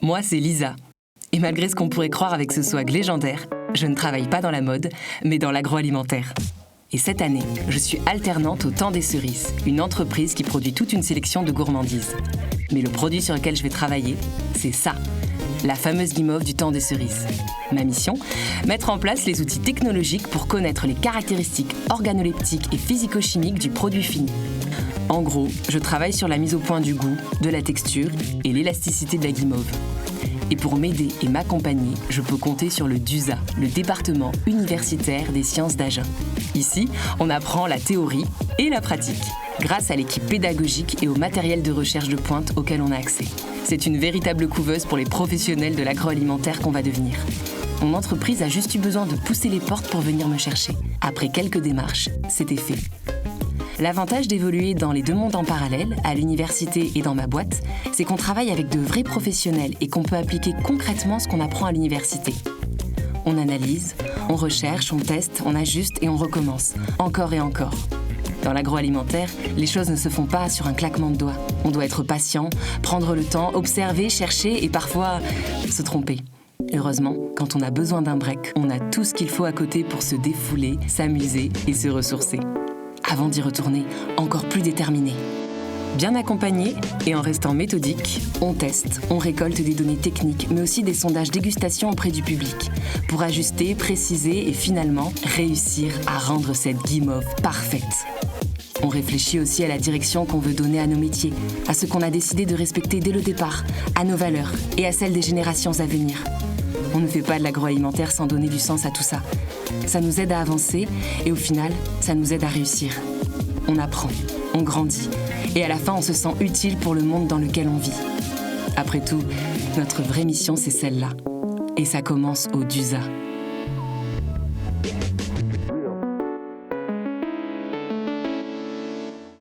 Moi, c'est Lisa. Et malgré ce qu'on pourrait croire avec ce swag légendaire, je ne travaille pas dans la mode, mais dans l'agroalimentaire. Et cette année, je suis alternante au Temps des Cerises, une entreprise qui produit toute une sélection de gourmandises. Mais le produit sur lequel je vais travailler, c'est ça, la fameuse guimauve du Temps des Cerises. Ma mission, mettre en place les outils technologiques pour connaître les caractéristiques organoleptiques et physico-chimiques du produit fini. En gros, je travaille sur la mise au point du goût, de la texture et l'élasticité de la guimauve. Et pour m'aider et m'accompagner, je peux compter sur le DUSA, le département universitaire des sciences d'Agen. Ici, on apprend la théorie et la pratique, grâce à l'équipe pédagogique et au matériel de recherche de pointe auquel on a accès. C'est une véritable couveuse pour les professionnels de l'agroalimentaire qu'on va devenir. Mon entreprise a juste eu besoin de pousser les portes pour venir me chercher. Après quelques démarches, c'était fait. L'avantage d'évoluer dans les deux mondes en parallèle, à l'université et dans ma boîte, c'est qu'on travaille avec de vrais professionnels et qu'on peut appliquer concrètement ce qu'on apprend à l'université. On analyse, on recherche, on teste, on ajuste et on recommence, encore et encore. Dans l'agroalimentaire, les choses ne se font pas sur un claquement de doigts. On doit être patient, prendre le temps, observer, chercher et parfois se tromper. Heureusement, quand on a besoin d'un break, on a tout ce qu'il faut à côté pour se défouler, s'amuser et se ressourcer. Avant d'y retourner, encore plus déterminé. Bien accompagné et en restant méthodique, on teste, on récolte des données techniques, mais aussi des sondages dégustation auprès du public, pour ajuster, préciser et finalement réussir à rendre cette guimauve parfaite. On réfléchit aussi à la direction qu'on veut donner à nos métiers, à ce qu'on a décidé de respecter dès le départ, à nos valeurs et à celles des générations à venir. On ne fait pas de l'agroalimentaire sans donner du sens à tout ça. Ça nous aide à avancer et au final, ça nous aide à réussir. On apprend, on grandit et à la fin, on se sent utile pour le monde dans lequel on vit. Après tout, notre vraie mission, c'est celle-là. Et ça commence au DUSA.